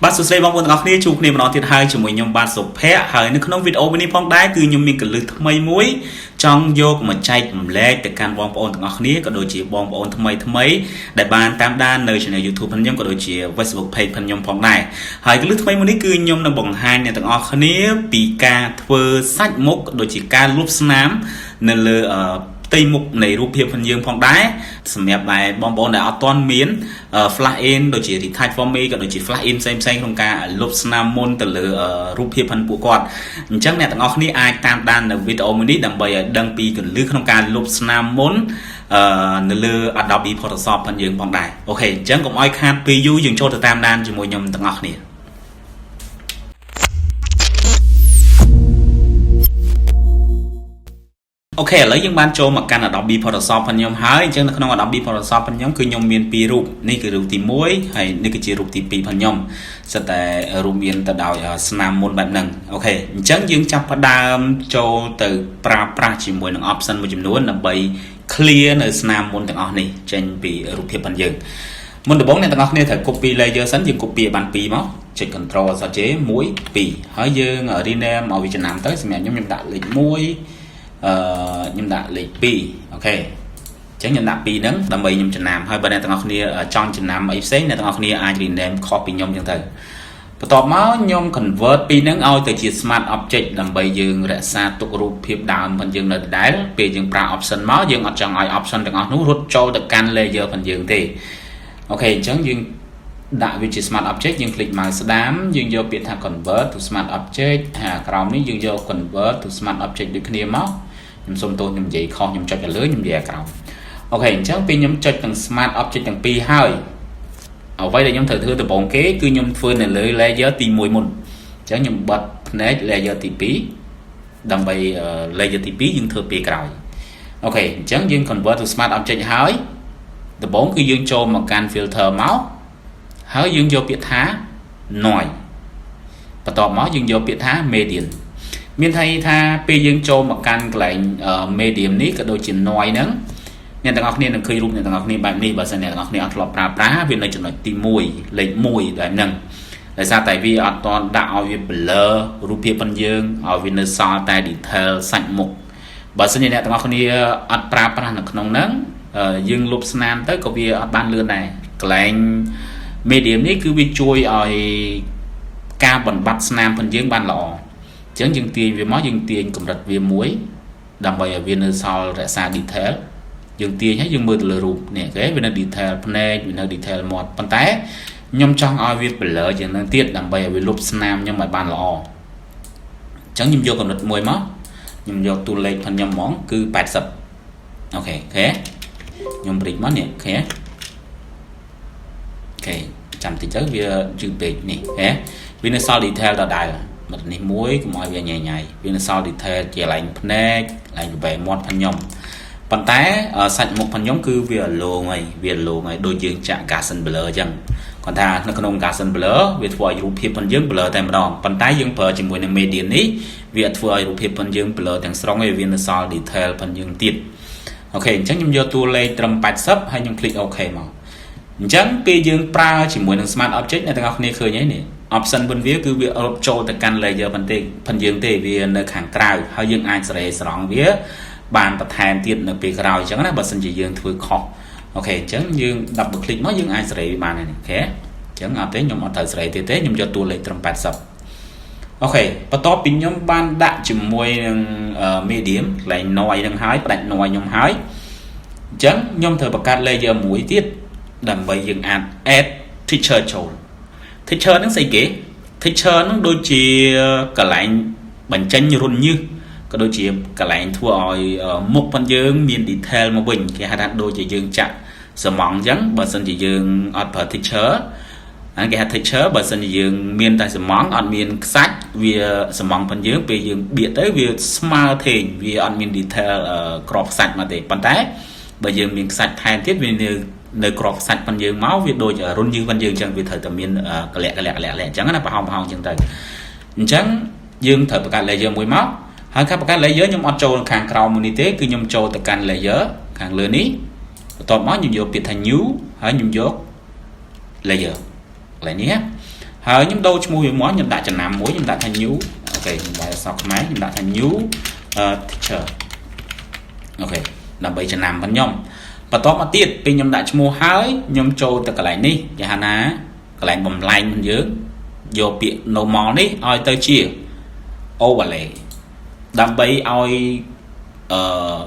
បាទសួស្តីបងប្អូនទាំងអស់គ្នាជួបគ្នាម្ដងទៀតហើយជាមួយខ្ញុំបាទសុភ័ក្រហើយនៅក្នុងវីដេអូនេះផងដែរគឺខ្ញុំមានកលឹះថ្មីមួយចង់យកមកចែករំលែកទៅកាន់បងប្អូនទាំងអស់គ្នាក៏ដូចជាបងប្អូនថ្មីដែលបានតាមដាននៅ Channel YouTube របស់ខ្ញុំក៏ដូចជា Facebook Page របស់ខ្ញុំផងដែរហើយកលឹះថ្មីមួយនេះគឺខ្ញុំនឹងបង្ហាញអ្នកទាំងអស់គ្នាពីការធ្វើសាច់មុខដូចជាការលុបស្នាមនៅលើផ្ទៃមុខនៃរូបភាពរបស់យើងផងដែរសម្រាប់តែបងប្អូនដែលអត់ទាន់មាន flash in ដូចជា retouch for me ក៏ដូចជា flash in ផ្សេងៗក្នុងការលុបស្នាមមុនទៅលើរូបភាពរបស់ពួកគាត់អញ្ចឹងអ្នកទាំងអស់គ្នាអាចតាមដាននៅវីដេអូមួយនេះដើម្បីឲ្យដឹងពីគន្លឹះក្នុងការលុបស្នាមមុននៅលើ Adobe Photoshop របស់យើងផងដែរអូខេអញ្ចឹងកុំឲ្យខាតពេលយូរយើងចូលទៅតាមដានជាមួយខ្ញុំទាំងអស់គ្នាអូខេឥឡូវយើងបានចូលមកកាន់ Adobe Photoshop របស់ខ្ញុំហើយអញ្ចឹងនៅក្នុង Adobe Photoshop របស់ខ្ញុំគឺខ្ញុំមានពីររូបនេះគឺរូបទី1ហើយនេះគឺជារូបទី2របស់ខ្ញុំសិតតែរួមមានទៅដោយស្នាមមុនបែបហ្នឹងអូខេអញ្ចឹងយើងចាប់ផ្ដើមចូលទៅប្រើប្រាស់ជាមួយនឹង option មួយចំនួនដើម្បី clear នៅស្នាមមុនទាំងអស់នេះចេញពីរូបភាពរបស់យើងមុនដំបូងអ្នកទាំងអស់គ្នាត្រូវ copy layer សិនយើង copy ឲ្យបាន2មកចុច Ctrl Alt J 1 2ហើយយើង rename ឲ្យវាចំណាំទៅសម្រាប់ខ្ញុំដាក់លេខ1ខ្ញុំដាក់លេខ2អូខេអញ្ចឹងខ្ញុំដាក់2ហ្នឹងដើម្បីខ្ញុំចំណាំហើយបើអ្នកទាំងអស់គ្នាចង់ចំណាំអីផ្សេងអ្នកទាំងអស់គ្នាអាច rename ខុសពីខ្ញុំអញ្ចឹងទៅបន្ទាប់មកខ្ញុំ convert ពីហ្នឹងឲ្យទៅជា smart object ដើម្បីយើងរក្សាទុករូបភាពដើមរបស់យើងនៅដដែលពេលយើងប្រើ option មកយើងអត់ចង់ឲ្យ option ទាំងអស់នោះរត់ចូលទៅកាន់ layer របស់យើងទេអូខេអញ្ចឹងយើងដាក់វាជា smart object យើង click មកស្ដាមយើងយកពាក្យថា convert to smart object ហើយក្រោមនេះយើងយក convert to smart object ដូចគ្នាមកខ្ញុំសុំទោសខ្ញុំនិយាយខុសខ្ញុំចុចទៅលើខ្ញុំនិយាយក្រោមអូខេអញ្ចឹងពេលខ្ញុំចុចទាំង smart object ទាំងពីរហើយអ្វីដែលខ្ញុំត្រូវធ្វើដំបូងគេគឺខ្ញុំធ្វើនៅលើ layer ទី1មុនអញ្ចឹងខ្ញុំបិទភ្នែក layer ទី2ដើម្បី layer ទី2យើងធ្វើពេលក្រោយអូខេអញ្ចឹងយើង convert to smart object ហើយដំបូងគឺយើងចូលមកកាន់ filter មកហើយយើងយកពាក្យថា noise បន្ទាប់មកយើងយកពាក្យថា medium មានន័យថាពេលយើងចូលមកកាន់កន្លែង medium នេះក៏ដូចជា noise ហ្នឹងអ្នកទាំងអស់គ្នានឹងឃើញរូបអ្នកទាំងអស់គ្នាបែបនេះបើសិនអ្នកទាំងអស់គ្នាអត់ធ្លាប់ប្រើប្រាស់វានៅចំណុចទី1លេខ1បែបហ្នឹងដោយសារតែវាអត់ទាន់ដាក់ឲ្យវា blur រូបភាពរបស់យើងឲ្យវានៅសល់តែ detail សាច់មុខបើសិនជាអ្នកទាំងអស់គ្នាអត់ប្រើប្រាស់នៅក្នុងហ្នឹងយើងលុបស្នាមទៅក៏វាអត់បានលឿនដែរកន្លែង medium នេះគឺវាជួយឲ្យការបំបត្តិស្នាមរបស់យើងបានល្អអញ្ចឹងយើងទាញវាមកយើងទាញកម្រិតវាមួយដើម្បីឲ្យវានៅសល់រក្សា detail យើងទាញហើយយើងមើលទៅលើរូបនេះគេវានៅ detail ភ្នែកវានៅ detail មាត់ប៉ុន្តែខ្ញុំចង់ឲ្យវា blur ជាងនឹងទៀតដើម្បីឲ្យវាលុបស្នាមខ្ញុំឲ្យបានល្អអញ្ចឹងខ្ញុំយកកម្រិតមួយមកខ្ញុំយកតួលេខរបស់ខ្ញុំហ្មងគឺ80អូខេខ្ញុំព្រិចមកនេះអូខេចាំតិចទៅវាយឺតពេកនេះវានៅសល់ detail ដដែលមាត់នេះមួយកុំឲ្យវាញ៉ៃវានៅសល់ detail ជាកន្លែងភ្នែកកន្លែងប្រវែងមាត់របស់ខ្ញុំប៉ុន្តែសាច់មុខរបស់ខ្ញុំគឺវាលោងហើយដូចយើងចាក់ Gaussian blur អញ្ចឹងគាត់ថានៅក្នុង Gaussian blur វាធ្វើឲ្យរូបភាពរបស់យើង blur តែម្ដងប៉ុន្តែយើងប្រើជាមួយនឹង medium នេះវាធ្វើឲ្យរូបភាពរបស់យើង blur ទាំងស្រុងហើយវានៅសល់ detail របស់យើងទៀតអូខេអញ្ចឹងខ្ញុំយកតួលេខត្រឹម80ហើយខ្ញុំ click OK មកអញ្ចឹងពេលយើងប្រើជាមួយនឹង smart object អ្នកទាំងអស់គ្នាឃើញហើយនេះ option របស់វាគឺវារត់ចូលទៅកាន់ layer ផងយើងទេវានៅខាងក្រៅហើយយើងអាចសេរីស្រង់វាបានបន្ថែមទៀតនៅពេលក្រោយអញ្ចឹងណាបើសិនជាយើងធ្វើខុសអូខេអញ្ចឹងយើង double click មកយើងអាចសេរីបានហើយអូខេអញ្ចឹងអត់ទេខ្ញុំអត់ត្រូវសេរីទៀតទេខ្ញុំយកតួលេខត្រឹម80អូខេបន្ទាប់ពីខ្ញុំបានដាក់ជាមួយនឹង medium កន្លែង noise នឹងហើយផ្ដាច់ noise ខ្ញុំហើយអញ្ចឹងខ្ញុំត្រូវបង្កើត layer មួយទៀតដើម្បីយើងអាច add texture ចូល texture ហ្នឹងស្អីគេ texture ហ្នឹងដូចជាកន្លែងបញ្ចេញរុនញើសក៏ដូចជាកន្លែងធ្វើឲ្យមុខរបស់យើងមាន detail មកវិញគេហៅថាដូចជាយើងចាក់សំងអញ្ចឹងបើសិនជាយើងអត់ប្រើ texture អាគេហៅ texture បើសិនជាយើងមានតែសំងអត់មានខ្សាច់វាសំងរបស់យើងពេលយើងបៀកទៅវាស្មើធេងវាអត់មាន detail ក្របខ្សាច់មកទេប៉ុន្តែបើយើងមានខ្សាច់ថែមទៀតវានៅក្របខ្សាច់របស់យើងមកវាដូចរុនញើសរបស់យើងអញ្ចឹងវាត្រូវតែមានកលាក់អញ្ចឹងណាប្រហោងអញ្ចឹងទៅអញ្ចឹងយើងត្រូវបង្កើត layer មួយមកហើយការបង្កើត layer ខ្ញុំអត់ចូលខាងក្រោមមួយនេះទេគឺខ្ញុំចូលទៅកាន់ layer ខាងលើនេះបន្ទាប់មកខ្ញុំយកពាក្យថា new ហើយខ្ញុំយក layer កន្លែងនេះ ហើយខ្ញុំដូរឈ្មោះវាមកខ្ញុំដាក់ចំណាំមួយខ្ញុំដាក់ថា new អូខេខ្ញុំដាក់អក្សរខ្មែរខ្ញុំដាក់ថា new teacher អូខេដើម្បីចំណាំរបស់ខ្ញុំបន្ទាប់មកទៀតពេលខ្ញុំដាក់ឈ្មោះហើយខ្ញុំចូលទៅកន្លែងនេះគេហៅណាកន្លែងបំលែងរបស់យើងយកពាក្យ normal នេះឲ្យទៅជា overlay ដើម្បីឲ្យ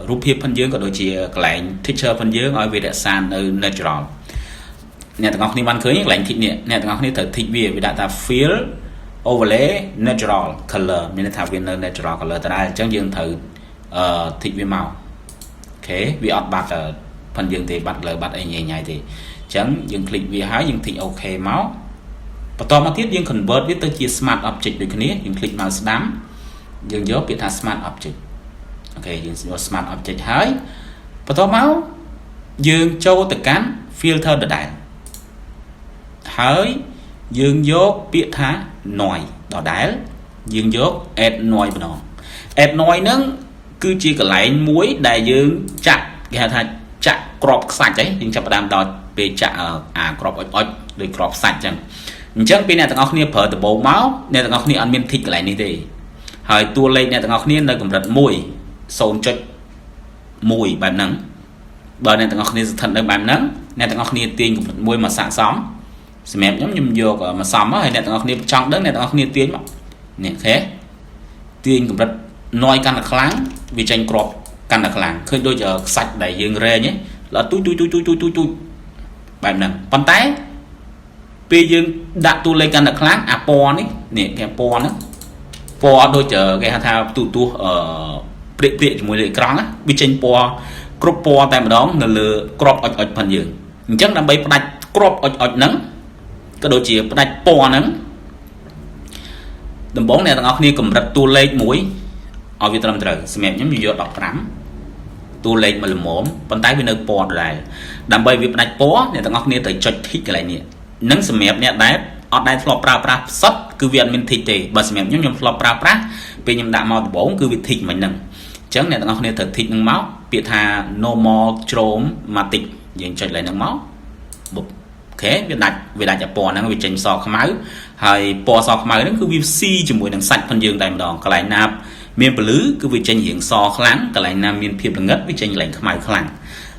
រូបភាពផងយើងក៏ដូចជាកន្លែង teacher ផងយើងឲ្យវារក្សានៅ natural អ្នកទាំងអស់គ្នាបានឃើញកន្លែង tick នេះអ្នកទាំងអស់គ្នាត្រូវ tick វាដាក់ថា fill overlay natural color មានន័យថាវានៅ natural color ដដែលអញ្ចឹងយើងត្រូវtick វាមកអូខេវាអត់បាត់ផងយើងទេបាត់លើបាត់អីញ៉ៃទេអញ្ចឹងយើង click វាហើយយើង tick OK មកបន្តមកទៀតយើង convert វាទៅជា smart object ដូចគ្នាយើង click មកស្ដាំយើងយកពាក្យថា smart object អូខេយើងយក smart object ហើយបន្តមកយើងចូលទៅកាន់ filter ដដែលហើយយើងយកពាក្យថា noise ដដែលយើងយក add noise ម្ដង add noise ហ្នឹងគឺជាកន្លែងមួយដែលយើងចាក់គេហៅថាចាក់ក្របខ្សាច់ហ៎យើងចាប់ផ្ដើមដល់ពេលចាក់អាក្របអុចដូចក្របខ្សាច់អញ្ចឹងពេលអ្នកទាំងអស់គ្នាប្រើដំបូងមកអ្នកទាំងអស់គ្នាអត់មាន tick កន្លែងនេះទេហើយតួលេខអ្នកទាំងអស់គ្នានៅកម្រិត1 0.1 បែបហ្នឹងបើអ្នកទាំងអស់គ្នាស្ថិតនៅបែបហ្នឹងអ្នកទាំងអស់គ្នាទាញកម្រិត1មកស័ក្តិសមសម្រាប់ខ្ញុំយកមកសំហើយអ្នកទាំងអស់គ្នាចង់ដឹងអ្នកទាំងអស់គ្នាទាញមកនេះអូខេទាញកម្រិត noise កាន់តែខ្លាំងវាចេញក្របកាន់តែខ្លាំងឃើញដូចខ្សាច់ដែលយើងរែងឡើយទូចបែបហ្នឹងប៉ុន្តែពេលយើងដាក់តួលេខកាន់តែខ្លាំងអាពណ៌នេះគេពណ៌ហ្នឹងពណ៌ដូចគេហៅថាទូព្រាកជាមួយលើអេក្រង់វាចេញពណ៌គ្រប់ពណ៌តែម្ដងនៅលើក្របអុចផងយើងអញ្ចឹងដើម្បីផ្ដាច់ក្របអុចហ្នឹងក៏ដូចជាផ្ដាច់ពណ៌ហ្នឹងដំបូងអ្នកទាំងអស់គ្នាកម្រិតតួលេខមួយឲ្យវាត្រឹមត្រូវសម្រាប់ខ្ញុំយក15តួលេខមកល្មមប៉ុន្តែវានៅពណ៌ដដែលដើម្បីវាផ្ដាច់ពណ៌អ្នកទាំងអស់គ្នាត្រូវចុច tick កន្លែងនេះនឹងសម្រាប់អ្នកដែលអត់ដែលធ្លាប់ប្រើប្រាស់ផ្សិតគឺវាអត់មាន tick ទេបើសម្រាប់ខ្ញុំធ្លាប់ប្រើប្រាស់ពេលខ្ញុំដាក់មកដំបូងគឺវា tick មិនហ្នឹងអញ្ចឹងអ្នកទាំងអស់គ្នាត្រូវ tick នឹងមកពាក្យថា normal chromatic យើងចុចកន្លែងហ្នឹងមកបុកអូខេវាដាច់អាពណ៌ហ្នឹងវាចេញសខ្មៅហើយពណ៌សខ្មៅហ្នឹងគឺវាស៊ីជាមួយនឹងសាច់ផងយើងតែម្ដងកន្លែងណាមានពលឺគឺវាចេញរាងសខ្លាំងកន្លែងណាមានភាពល្ងិតវាចេញកន្លែងខ្មៅខ្លាំង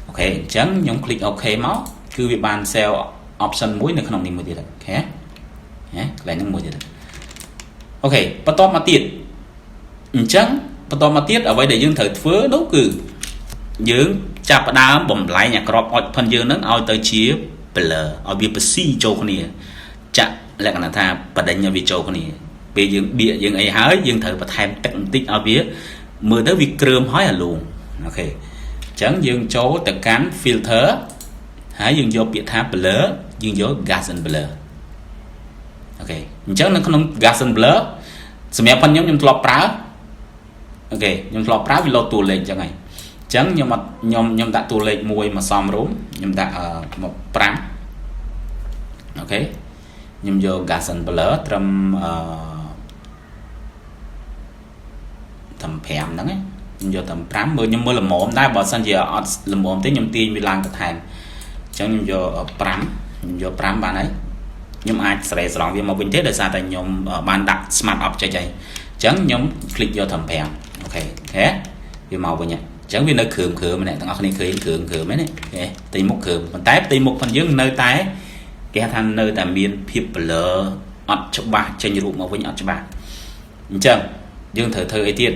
អូខេអញ្ចឹងខ្ញុំ click OK មកគឺវាបាន cell option មួយនៅក្នុងនេះមួយទៀតអូខេកន្លែងហ្នឹងមួយទៀតអូខេបន្តមកទៀតអញ្ចឹងបន្តមកទៀតអ្វីដែលយើងត្រូវធ្វើនោះគឺយើងចាប់ផ្ដើមបំលែងអាក្របអុចផងយើងហ្នឹងឲ្យទៅជា blur ឲ្យវាប្រស៊ីចូលគ្នាចាក់លក្ខណៈថាបដិញឲ្យវាចូលគ្នាពេលយើងបៀកយើងអីហើយយើងត្រូវបន្ថែមទឹកបន្តិចឲ្យវាមើលទៅវាគ្រើមហើយអាលូងអូខេអញ្ចឹងយើងចូលទៅកាន់ filter ហើយយើងយកពាក្យថា blur យើងយក gas and blur អូខេអញ្ចឹងនៅក្នុង gas and blur សម្រាប់ខ្ញុំធ្លាប់ប្រើអូខេខ្ញុំធ្លាប់ប្រើវាលោតតួលេខអញ្ចឹងហើយអញ្ចឹងខ្ញុំដាក់តួលេខ1មកសំរួមខ្ញុំដាក់មក5អូខេខ្ញុំយក gas and blur ត្រឹម5ហ្នឹងខ្ញុំយកត្រឹម5មើលខ្ញុំមើលល្មមដែរបើសិនជាអត់ល្មមទេខ្ញុំទាញវាឡើងបន្ថែមអញ្ចឹងខ្ញុំយក5បានហើយខ្ញុំអាចស្រែស្រង់វាមកវិញទេដោយសារតែខ្ញុំបានដាក់ smart object ហើយអញ្ចឹងខ្ញុំ click យកត្រឹម5អូខេវាមកវិញអញ្ចឹងវានៅគ្រើមម្នាក់ទាំងអស់គ្នាឃើញគ្រើមហ្នឹងណាផ្ទៃមុខគ្រើមប៉ុន្តែផ្ទៃមុខផងយើងនៅតែគេថានៅតែមានភាព blur អត់ច្បាស់ចេញរូបមកវិញអត់ច្បាស់អញ្ចឹងយើងត្រូវធ្វើអីទៀត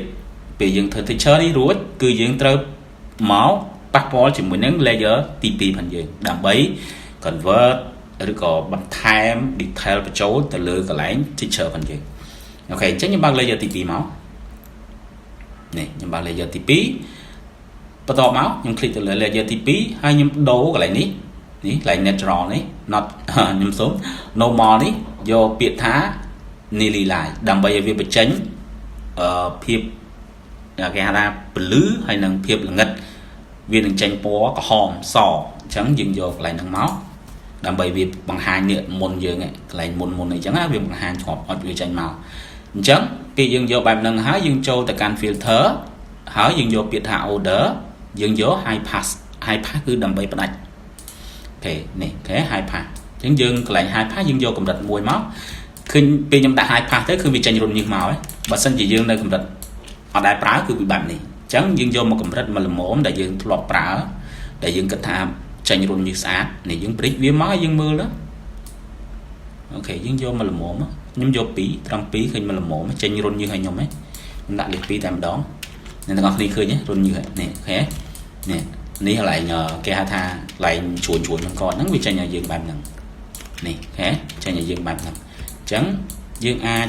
ពេលយើងធ្វើ texture នេះរួចគឺយើងត្រូវមកប៉ះពាល់ជាមួយនឹង layer ទី2ផងយើងដើម្បី convert ឬក៏បន្ថែម detail បញ្ចូលទៅលើកន្លែង texture ផងយើងអូខេអញ្ចឹងខ្ញុំបើក layer ទី2មកនេះខ្ញុំបើក layer ទី2បន្តមកខ្ញុំ click ទៅលើ layer ទី2ហើយខ្ញុំដូរកន្លែងនេះកន្លែង natural នេះ not ខ្ញុំសូម normal នេះយកពាក្យថា nearly line ដើម្បីឲ្យវាបញ្ចេញភាពគេហៅថាពលឺហើយនឹងភាពល្ងិតវានឹងចេញពណ៌ក្រហមសអញ្ចឹងយើងយកកន្លែងហ្នឹងមកដើម្បីវាបង្ហាញនេះមុនយើងកន្លែងមុនអញ្ចឹងវាបង្ហាញឆ្កប់អត់វាចេញមកអញ្ចឹងពេលយើងយកបែបហ្នឹងហើយយើងចូលទៅកាន់ filter ហើយយើងយកពាក្យថា order យើងយក high pass គឺដើម្បីផ្ដាច់អូខេនេះhigh pass អញ្ចឹងយើងកន្លែង high pass យើងយកកម្រិត1មក khinh bây nhom đã hai pha tớiคือវាចេញរុនញើសមកហើយបើសិនជាយើងនៅកម្រិតអត់ដែរប្រើគឺវាបែបនេះអញ្ចឹងយើងយកមកកម្រិតមកល្មមដែលយើងធ្លាប់ប្រើដែលយើងគិតថាចេញរុនញើសស្អាតនេះយើងព្រិចវាមកយើងមើលទៅអូខេយើងយកមកល្មមខ្ញុំយក2ត្រង់2ឃើញមកល្មមចេញរុនញើសឲ្យខ្ញុំហ៎ខ្ញុំដាក់លេខ2តែម្ដងអ្នកទាំងអស់គ្នាឃើញរុនញើសនេះអូខេនេះនេះកន្លែងគេហៅថាកន្លែងជួញនឹងកហ្នឹងវាចេញឲ្យយើងបែបហ្នឹងនេះអូខេចេញឲ្យយើងបែបហ្នឹងអញ្ចឹងយើងអាច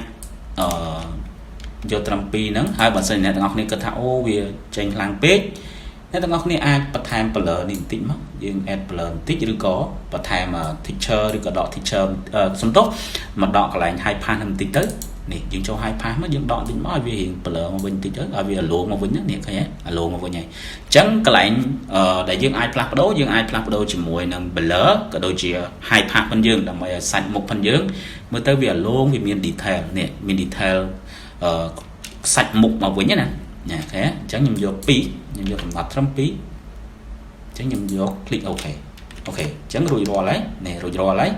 យកត្រឹម2ហ្នឹងហើយបើសិនអ្នកទាំងអស់គ្នាគិតថាអូវាចេញខ្លាំងពេកអ្នកទាំងអស់គ្នាអាចបន្ថែម blur នេះបន្តិចមកយើង add blur បន្តិចឬក៏បន្ថែម texture ឬក៏ដក texture សំដៅមកដកកន្លែង high pass បន្តិចទៅនេះយើងចូល high pass មកយើងដកបន្តិចមកឲ្យវារៀង blur មកវិញបន្តិចទៅឲ្យវា low មកវិញនេះឃើញទេ low មកវិញហើយអញ្ចឹងកន្លែងដែលយើងអាចផ្លាស់ប្ដូរជាមួយនឹង blur ក៏ដូចជា high pass ផងយើងដើម្បីឲ្យសាច់មុខផងយើងមើលទៅវា low វាមាន detail នេះមាន detail សាច់មុខមកវិញណាអូខេអញ្ចឹងខ្ញុំយក2ខ្ញុំយកកំណត់ត្រឹម2អញ្ចឹងខ្ញុំយក click OK អូខេអញ្ចឹងរួចរាល់ហើយនេះរួចរាល់ហើយ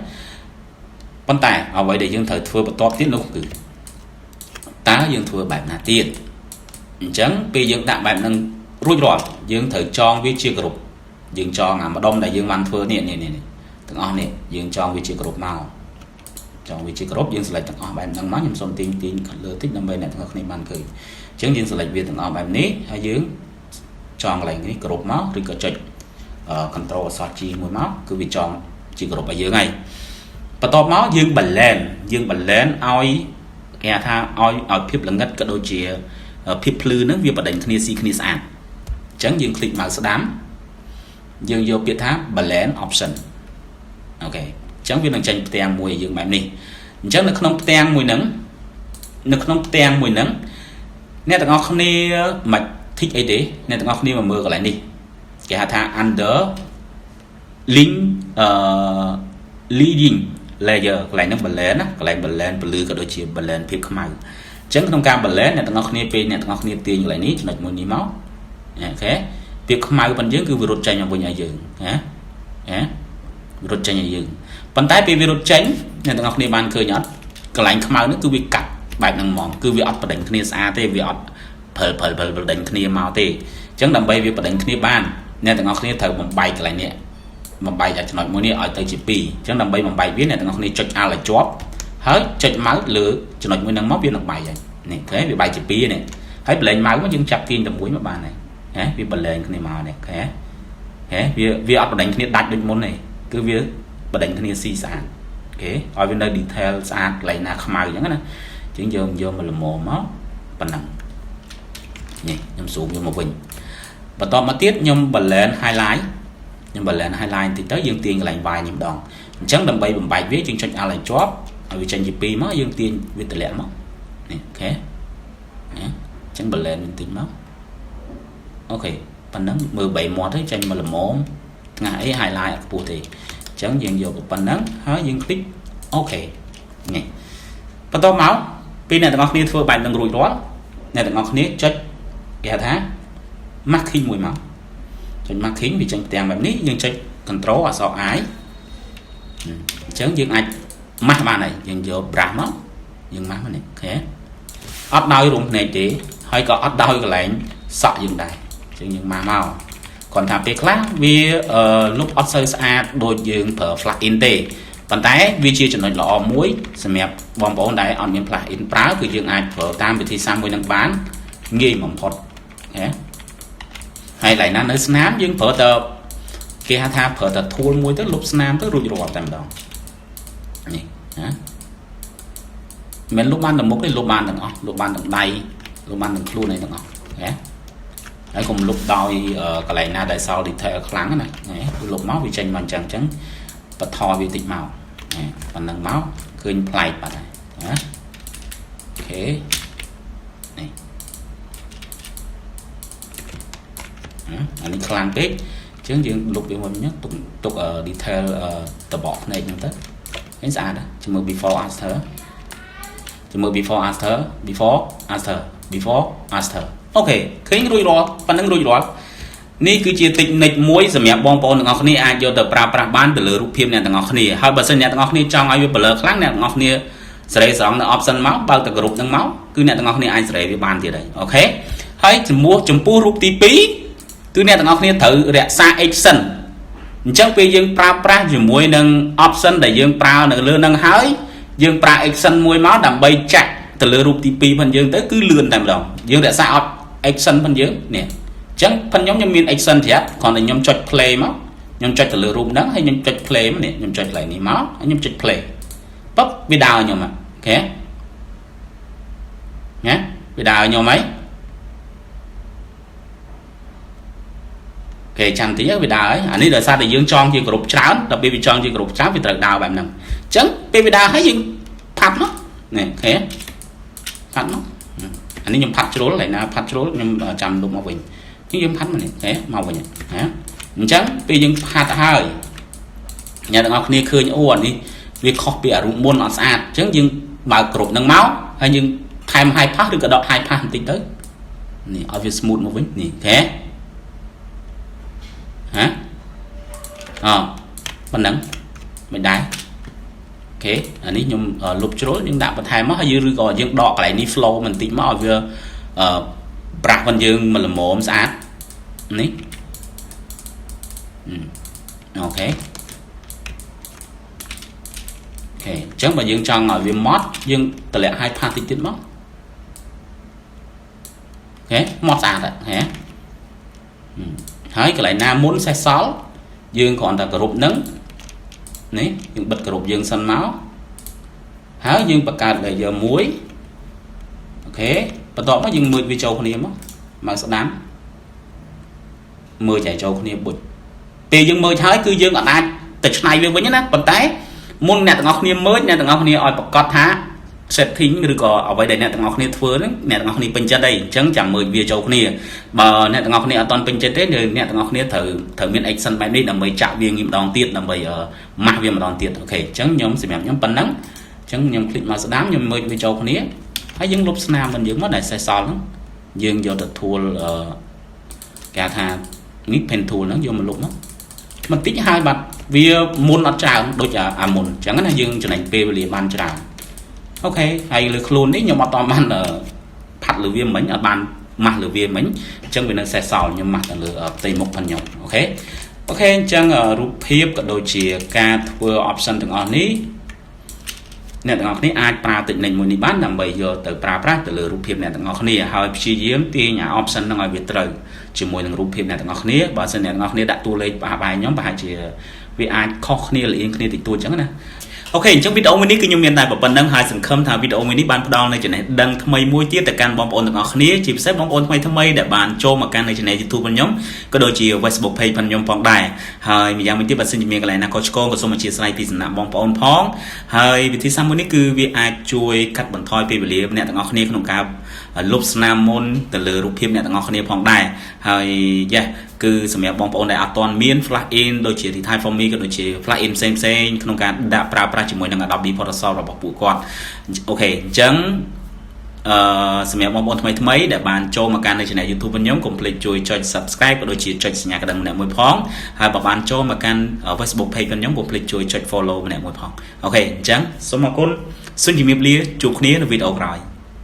ប៉ុន្តែអ្វីដែលយើងត្រូវធ្វើបន្ទាប់ទៀតនោះគឺតើយើងធ្វើបែបណាទៀតអញ្ចឹងពេលយើងដាក់បែបហ្នឹងរួចរាល់យើងត្រូវចងវាជាក្រុមយើងចងអាម្ដុំដែលយើងបានធ្វើនេះទាំងអស់នេះយើងចងវាជាក្រុមមកចងវាជាក្រុមយើង select ទាំងអស់បែបហ្នឹងមកខ្ញុំសូមទាញ color តិចដើម្បីអ្នកទាំងអស់គ្នាបានឃើញអញ្ចឹងយើង select វាទាំងអស់បែបនេះហើយយើងចងកន្លែងនេះក្រុមមកឬក៏ចុច control Alt G មួយមកគឺវាចងជាក្រុមឲ្យយើងហើយបន្ទាប់មកយើង balance ឲ្យគេថាឲ្យភាពល្ងិតក៏ដូចជាភាពភ្លឺហ្នឹងវាបដិញគ្នាស៊ីគ្នាស្អាតអញ្ចឹងយើង click មកស្ដាំយើងយកពាក្យថា balance option អូខេអញ្ចឹងវានឹងចេញផ្ទាំងមួយឲ្យយើងបែបនេះអញ្ចឹងនៅក្នុងផ្ទាំងមួយហ្នឹងអ្នកទាំងអស់គ្នាមិន thích អីទេអ្នកទាំងអស់គ្នាមកមើលកន្លែងនេះគេហៅថា under link leading layer កន្លែងហ្នឹង balance ណាកន្លែង balance ពលឺក៏ដូចជា balance ភាពខ្មៅអញ្ចឹងក្នុងការ balance អ្នកទាំងអស់គ្នាពេលអ្នកទាំងអស់គ្នាទាញកន្លែងនេះចំណុចមួយនេះមកអូខេភាពខ្មៅប៉ុនយើងគឺវារត់ចេញមកវិញឲ្យយើងណារត់ចេញឲ្យយើងប៉ុន្តែពេលវារត់ចេញអ្នកទាំងអស់គ្នាបានឃើញអត់កន្លែងខ្មៅនេះគឺវាកាត់បែបហ្នឹងហ្មងគឺវាអត់បដិញគ្នាស្អាតទេវាអត់ព្រិលបដិញគ្នាមកទេអញ្ចឹងដើម្បីវាបដិញគ្នាបានអ្នកទាំងអស់គ្នាត្រូវបំបែកកន្លែងនេះបំបែកចំណុចមួយនេះឲ្យទៅជា2អញ្ចឹងដើម្បីបំបែកវាអ្នកទាំងអស់គ្នាចុច Alt ឲ្យជាប់ហើយចុច mouse លើចំណុចមួយហ្នឹងមកវានឹងបែកហើយនេះឃើញវាបែកជា2នេះហើយបលែង mouse មកយើងចាប់ទាញតែមួយមកបានហើយវាបលែងគ្នាមកនេះឃើញវាអត់បដិញគ្នាដាច់ដូចមុនទេគឺវាបដិញគ្នាស៊ីស្អាតអូខេឲ្យវានៅ detail ស្អាតកន្លែងណាខ្មៅអញ្ចឹងណាអញ្ចឹងយកមកល្មមមកប៉ុណ្ណឹងនេះខ្ញុំស៊ូមយកមកវិញបន្តមកទៀតខ្ញុំ balance highlight បន្តិចទៅយើងទាញកន្លែង Y នេះម្ដងអញ្ចឹងដើម្បីបំបែកវាយើងចុច Alt ឲ្យជាប់ឲ្យវាចេញជា2មកយើងទាញវាតម្លាក់មកនេះអូខេអញ្ចឹង balance បន្តិចមកអូខេប៉ុណ្ណឹងមើល3មាត់ទៅចេញមកល្មមថ្ងៃអី highlight អត់ខ្ពស់ទេអញ្ចឹងយើងយកប៉ុណ្ណឹងហើយយើង click អូខេនេះបន្តមកពេលអ្នកទាំងអស់គ្នាធ្វើបែបនឹងរួចរាល់អ្នកទាំងអស់គ្នាចុចគេហៅថា marking មួយមកចុច marking វាចេញផ្ទាំងបែបនេះយើងចុច control អក្សរ I អញ្ចឹងយើងអាចម៉ាស់បានហើយយើងយក brush មកយើងម៉ាស់មកនេះអូខេអត់ដោយរំភ្នែកទេហើយក៏អត់ដោយកន្លែងសក់យើងដែរអញ្ចឹងយើងម៉ាស់មកគាត់ថាពេលខ្លះវាលុបអត់សូវស្អាតដូចយើងប្រើ flash in ទេប៉ុន្តែវាជាចំណុចល្អមួយសម្រាប់បងប្អូនដែលអត់មាន flash in ប្រើគឺយើងអាចប្រើតាមវិធីសាស្ត្រមួយនឹងបានងាយបំផុតហើយកន្លែងណានៅស្នាមយើងប្រើតែគេហៅថាប្រើតែ tool មួយទៅលុបស្នាមទៅរួចរាល់តែម្ដងនេះណាមិនលុបបានតែមុខទេលុបបានទាំងអស់លុបបានទាំងដៃលុបបានទាំងខ្លួនឯងទាំងអស់ណាហើយកុំលុបដោយកន្លែងណាដែលសល់ detail ខ្លាំងណាលុបមកវាចេញមកអញ្ចឹងបន្ថយវាតិចមកប៉ុណ្ណឹងមកឃើញប្លែកបាត់ហើយណាអូខេនេះអានេះខ្លាំងពេកអញ្ចឹងយើងលុបវាមកវិញទុក detail តបកភ្នែកហ្នឹងទៅឃើញស្អាតជាមួយ before after អូខេឃើញរួចរាល់ប៉ុណ្្នឹងរួចរាល់នេះគឺជា technique មួយសម្រាប់បងប្អូនទាំងអស់គ្នាអាចយកទៅប្រើប្រាស់បានទៅលើរូបភាពអ្នកទាំងអស់គ្នាហើយបើសិនអ្នកទាំងអស់គ្នាចង់ឲ្យវា blur ខ្លាំងអ្នកទាំងអស់គ្នា សេរីស្រង់នៅ option មកបើកតែ group ហ្នឹងមកគឺអ្នកទាំងអស់គ្នាអាចសេរីវាបានទៀតហើយអូខេហើយចំពោះរូបទី2គឺអ្នកទាំងអស់គ្នាត្រូវរក្សា action អញ្ចឹងពេលយើងប្រើប្រាស់ជាមួយនឹង option ដែលយើងប្រើនៅលើហ្នឹងហើយយើងប្រើ action មួយមកដើម្បីចាក់ទៅលើរូបទី2ផងយើងទៅគឺលឿនតែម្ដងយើងរក្សា action ផងយើងនេះអញ្ចឹងផងខ្ញុំមាន action ត្រាប់គ្រាន់តែខ្ញុំចុច play មកខ្ញុំចុចទៅលើរូបហ្នឹងហើយខ្ញុំចុច play មកនេះខ្ញុំចុច play នេះមកហើយខ្ញុំចុច play ប៉ុបវាដើរខ្ញុំអូខេណាវាដើរខ្ញុំហីគេចាំតិចវាដើរហើយអានេះដោយសារតែយើងចងជាក្រុមច្រើនដល់ពេលវាចងជាក្រុមច្រើនវាត្រូវដើរបែបហ្នឹងអញ្ចឹងពេលវាដើរហើយយើងផាត់មកនេះអូខេផាត់មកអានេះខ្ញុំផាត់ជ្រុលហើយណាផាត់ជ្រុលខ្ញុំចាំលុបមកវិញយើងផាត់មកនេះអូខេមកវិញណាអញ្ចឹងពេលយើងផាត់ហើយអ្នកទាំងអស់គ្នាឃើញអូអានេះវាខុសពីអារូបមុនអត់ស្អាតអញ្ចឹងយើងបើកក្រុមហ្នឹងមកហើយយើងថែម high pass ឬក៏ដក high pass បន្តិចទៅនេះឲ្យវា smooth មកវិញនេះអូខេហ៎ប៉ុណ្ណឹងមិនដែរអូខេអានេះខ្ញុំលុបជ្រុលយើងដាក់បន្ថែមមកហើយយើងឬក៏យើងដកកន្លែងនេះ flow បន្តិចមកឲ្យវាប្រាស់របស់យើងមកល្មមស្អាតនេះអូខេអញ្ចឹងបើយើងចង់ឲ្យវាម៉ត់យើងតម្លាក់ឲ្យផាសតិចទៀតមកអូខេម៉ត់ស្អាតហ៎ហើយកន្លែងណាមុនសេះសល់យើងគ្រាន់តែគ្រប់ហ្នឹងនេះយើងបិទគ្រប់យើងសិនមកហើយយើងបង្កើត layer មួយអូខេបន្ទាប់មកយើងមើលវាចូលគ្នាមកស្ដាំមើលចែកចូលគ្នាបុចពេលយើងមើលហើយគឺយើងអាចទៅឆ្នៃវាវិញណាប៉ុន្តែមុនអ្នកទាំងអស់គ្នាមើលអ្នកទាំងអស់គ្នាឲ្យប្រកាសថា setting ឬក៏អ្វីដែលអ្នកទាំងអស់គ្នាធ្វើហ្នឹងអ្នកទាំងអស់គ្នាពេញចិត្តអីអញ្ចឹងចាំមើលវាចូលគ្នាបើអ្នកទាំងអស់គ្នាអត់ទាន់ពេញចិត្តទេអ្នកទាំងអស់គ្នាត្រូវមាន action បែបនេះដើម្បីចាក់វាម្ដងទៀតដើម្បីម៉ាស់វាម្ដងទៀតអូខេអញ្ចឹងខ្ញុំសម្រាប់ខ្ញុំប៉ុណ្ណឹងអញ្ចឹងខ្ញុំคลิกមកស្ដាំខ្ញុំមើលវាចូលគ្នាហើយយើងលុបស្នាមរបស់យើងមកដែលសេះសល់ហ្នឹងយើងយកទៅ tool គេថានេះ pen tool ហ្នឹងយកមកលុបមកបន្តិចហើយបាត់វាមុនអត់ច្រើនដូចអាមុនអញ្ចឹងណាយើងចំណេញពេលវេលាបានច្រើនអូខេហើយលើខ្លួននេះខ្ញុំអត់តបានផាត់លើវាមិញអត់បានម៉ាស់លើវាមិញអញ្ចឹងវានៅសេះសល់ខ្ញុំម៉ាស់ទៅលើផ្ទៃមុខផងខ្ញុំអូខេអញ្ចឹងរូបភាពក៏ដូចជាការធ្វើ option ទាំងអស់នេះអ្នកទាំងអស់គ្នាអាចប្រើ technique មួយនេះបានដើម្បីយកទៅប្រើប្រាស់ទៅលើរូបភាពអ្នកទាំងអស់គ្នាហើយព្យាយាមទាញអា option ហ្នឹងឲ្យវាត្រូវជាមួយនឹងរូបភាពអ្នកទាំងអស់គ្នាបើសិនអ្នកទាំងអស់គ្នាដាក់តួលេខប្រហែលខ្ញុំប្រហែលជាវាអាចខុសគ្នាលៀងគ្នាតិចតួចអញ្ចឹងណាអូខេអញ្ចឹងវីដេអូមួយនេះគឺខ្ញុំមានតែប៉ុណ្្នឹងហើយសង្ឃឹមថាវីដេអូមួយនេះបានផ្ដល់នូវចំណេះដឹងថ្មីមួយទៀតទៅកាន់បងប្អូនទាំងអស់គ្នាជាពិសេសបងប្អូនថ្មីដែលបានចូលមកកាន់នៅ channel YouTube របស់ខ្ញុំក៏ដូចជា Facebook page របស់ខ្ញុំផងដែរហើយម្យ៉ាងវិញទៀតបើសិនជាមានកន្លែងណាខុសឆ្គងក៏សូមអធិស្ឋានពីសំណាក់បងប្អូនផងហើយវិធីសាស្ត្រមួយនេះគឺវាអាចជួយកាត់បន្ថយពេលវេលាអ្នកទាំងអស់គ្នាក្នុងការលុបស្នាមមុនទៅលើរូបភាពអ្នកទាំងអស់គ្នាផងដែរហើយគឺសម្រាប់បងប្អូនដែលអត់ទាន់មាន flash in ដូចជា Retype for me ក៏ដូចជា flash in ផ្សេងក្នុងការដាក់ប្រើប្រាស់ជាមួយនឹង Adobe Photoshop របស់ពួកគាត់អូខេអញ្ចឹងសម្រាប់បងប្អូនថ្មីដែលបានចូលមកកាន់នៅ channel YouTube របស់ខ្ញុំកុំភ្លេចជួយចុច Subscribe ក៏ដូចជាចុចសញ្ញាកណ្ដឹងម្នាក់មួយផងហើយបើបានចូលមកកាន់ Facebook page របស់ខ្ញុំកុំភ្លេចជួយចុច follow ម្នាក់មួយផងអូខេអញ្ចឹងសូមអរគុណសូមជម្រាបលាជួបគ្នានៅវីដេអូក្រោយ